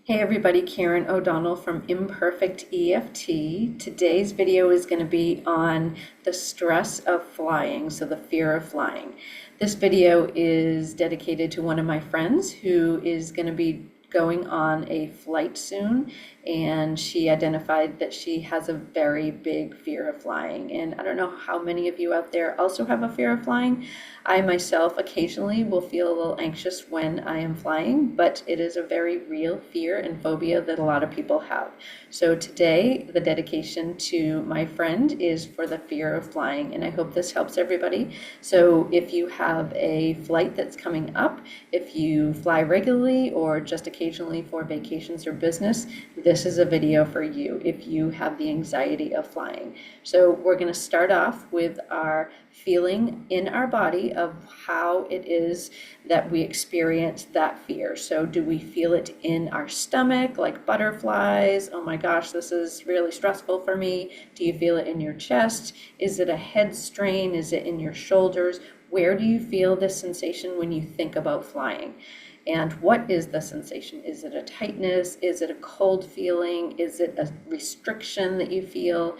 Hey everybody, Karen O'Donnell from Imperfect EFT. Today's video is going to be on the stress of flying, so the fear of flying. This video is dedicated to one of my friends who is going to be going on a flight soon, and she identified that she has a very big fear of flying. And I don't know how many of you out there also have a fear of flying. I myself occasionally will feel a little anxious when I am flying, but it is a very real fear and phobia that a lot of people have. So today, the dedication to my friend is for the fear of flying, and I hope this helps everybody. So if you have a flight that's coming up, if you fly regularly or just occasionally for vacations or business, this is a video for you if you have the anxiety of flying. So we're going to start off with our feeling in our body of how it is that we experience that fear. So do we feel it in our stomach, like butterflies? Oh my gosh, this is really stressful for me. Do you feel it in your chest? Is it a head strain? Is it in your shoulders? Where do you feel this sensation when you think about flying? And what is the sensation? Is it a tightness? Is it a cold feeling? Is it a restriction that you feel?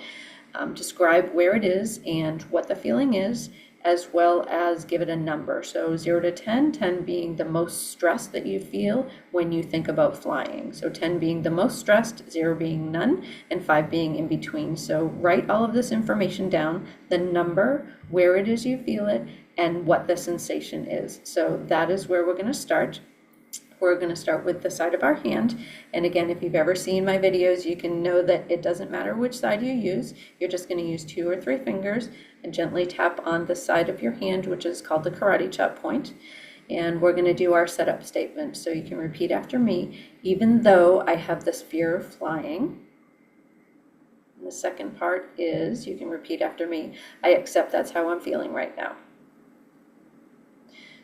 Describe where it is and what the feeling is, as well as give it a number. So 0 to 10, 10 being the most stress that you feel when you think about flying. So 10 being the most stressed, 0 being none, and 5 being in between. So write all of this information down, the number, where it is you feel it, and what the sensation is. So that is where we're going to start. We're going to start with the side of our hand. And again, if you've ever seen my videos, you can know that it doesn't matter which side you use. You're just going to use 2 or 3 fingers and gently tap on the side of your hand, which is called the karate chop point. And we're going to do our setup statement. So you can repeat after me. Even though I have this fear of flying. And the second part is, you can repeat after me, I accept that's how I'm feeling right now.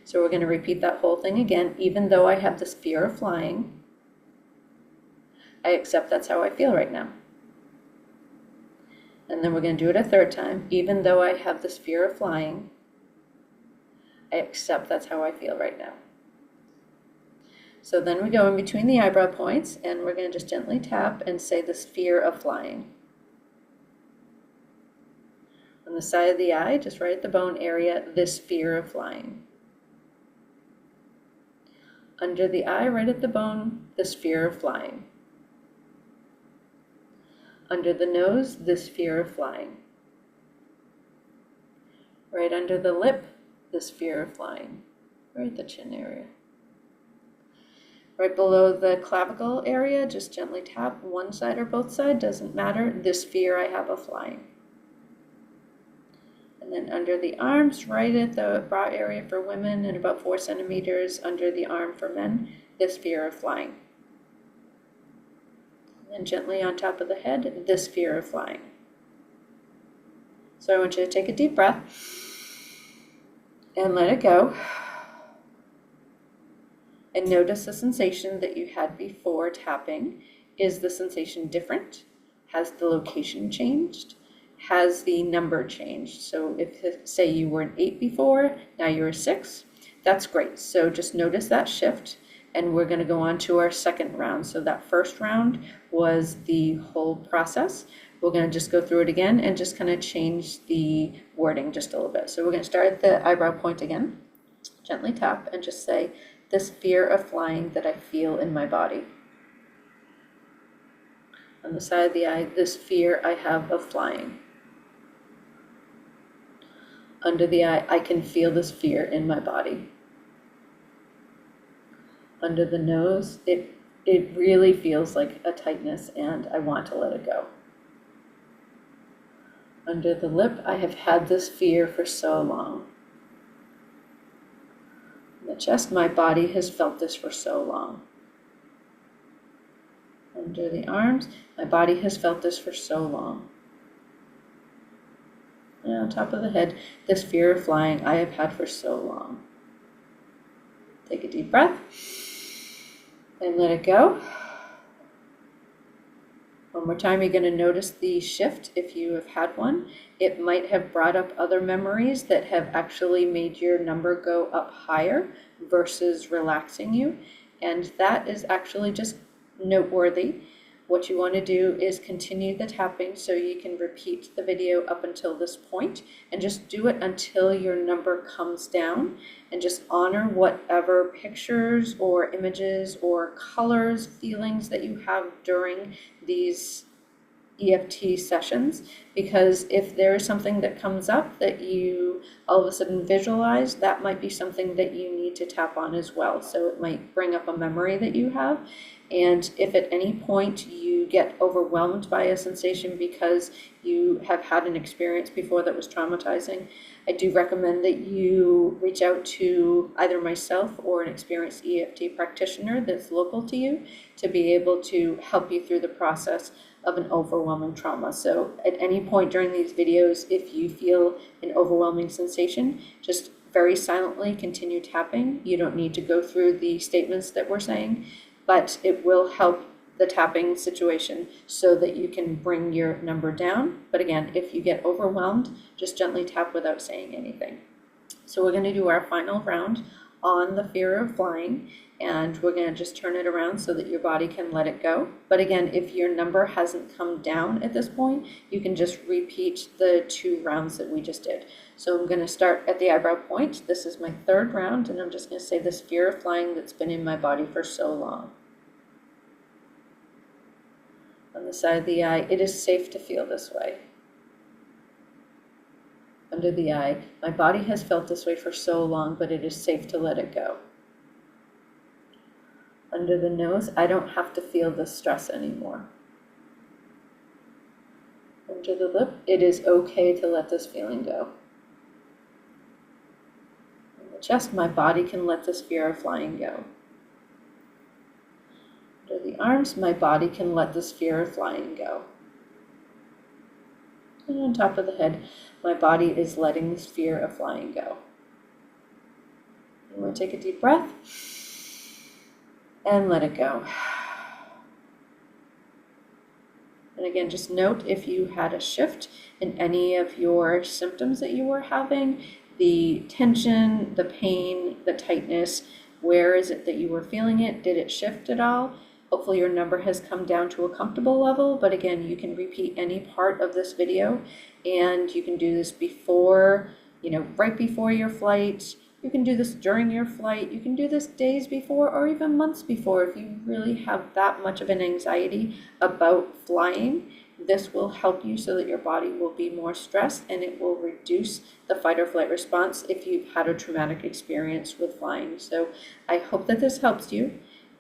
So we're going to repeat that whole thing again. Even though I have this fear of flying, I accept that's how I feel right now. And then we're going to do it a third time. Even though I have this fear of flying, I accept that's how I feel right now. So then we go in between the eyebrow points, and we're going to just gently tap and say this fear of flying. On the side of the eye, just right at the bone area, this fear of flying. Under the eye, right at the bone, this fear of flying. Under the nose, this fear of flying. Right under the lip, this fear of flying. Right at the chin area. Right below the clavicle area, just gently tap one side or both sides, doesn't matter, this fear I have of flying. And then under the arms, right at the bra area for women and about 4 centimeters under the arm for men, this fear of flying. And then gently on top of the head, this fear of flying. So I want you to take a deep breath and let it go. And notice the sensation that you had before tapping. Is the sensation different? Has the location changed? Has the number changed? So if, say, you were an 8 before, now you're a 6, that's great. So just notice that shift, and we're going to go on to our second round. So that first round was the whole process. We're going to just go through it again and just kind of change the wording just a little bit. So we're going to start at the eyebrow point again, gently tap, and just say, this fear of flying that I feel in my body. On the side of the eye, this fear I have of flying. Under the eye, I can feel this fear in my body. Under the nose, it really feels like a tightness and I want to let it go. Under the lip, I have had this fear for so long. In the chest, my body has felt this for so long. Under the arms, my body has felt this for so long. And on top of the head, this fear of flying I have had for so long. Take a deep breath and let it go. One more time, you're going to notice the shift if you have had one. It might have brought up other memories that have actually made your number go up higher versus relaxing you. And that is actually just noteworthy. What you want to do is continue the tapping so you can repeat the video up until this point, and just do it until your number comes down, and just honor whatever pictures or images or colors, feelings that you have during these EFT sessions, because if there is something that comes up that you all of a sudden visualize, that might be something that you need to tap on as well. So it might bring up a memory that you have. And if at any point you get overwhelmed by a sensation because you have had an experience before that was traumatizing, I do recommend that you reach out to either myself or an experienced EFT practitioner that's local to you to be able to help you through the process of an overwhelming trauma. So at any point during these videos, if you feel an overwhelming sensation, just very silently continue tapping. You don't need to go through the statements that we're saying, but it will help the tapping situation so that you can bring your number down. But again, if you get overwhelmed, just gently tap without saying anything. So we're going to do our final round on the fear of flying, and we're going to just turn it around so that your body can let it go. But again, if your number hasn't come down at this point, you can just repeat the 2 rounds that we just did. So I'm going to start at the eyebrow point. This is my 3rd round, and I'm just going to say this fear of flying that's been in my body for so long. On the side of the eye, it is safe to feel this way. Under the eye, my body has felt this way for so long, but it is safe to let it go. Under the nose, I don't have to feel this stress anymore. Under the lip, it is okay to let this feeling go. In the chest, my body can let this fear of flying go. Under the arms, my body can let this fear of flying go. And on top of the head, my body is letting this fear of flying go. I'm going to take a deep breath and let it go. And again, just note if you had a shift in any of your symptoms that you were having, the tension, the pain, the tightness, where is it that you were feeling it? Did it shift at all? Hopefully your number has come down to a comfortable level, but again, you can repeat any part of this video, and you can do this before, right before your flight. You can do this during your flight. You can do this days before or even months before if you really have that much of an anxiety about flying. This will help you so that your body will be more stressed, and it will reduce the fight or flight response if you've had a traumatic experience with flying. So I hope that this helps you.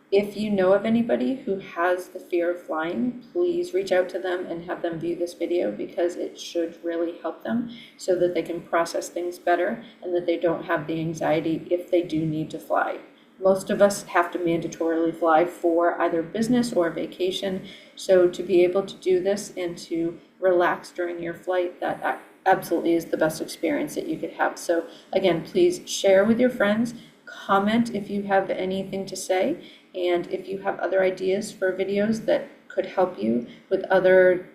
If you know of anybody who has the fear of flying, please reach out to them and have them view this video, because it should really help them so that they can process things better and that they don't have the anxiety if they do need to fly. Most of us have to mandatorily fly for either business or vacation. So to be able to do this and to relax during your flight, that absolutely is the best experience that you could have. So again, please share with your friends, comment if you have anything to say, and if you have other ideas for videos that could help you with other,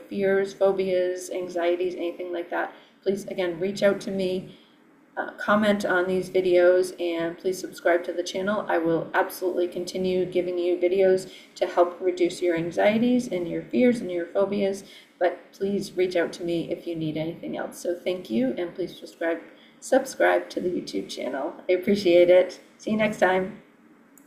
fears, phobias, anxieties, anything like that, please, again, reach out to me, comment on these videos, and please subscribe to the channel. I will absolutely continue giving you videos to help reduce your anxieties and your fears and your phobias, but please reach out to me if you need anything else. So thank you, and please subscribe to the YouTube channel. I appreciate it. See you next time.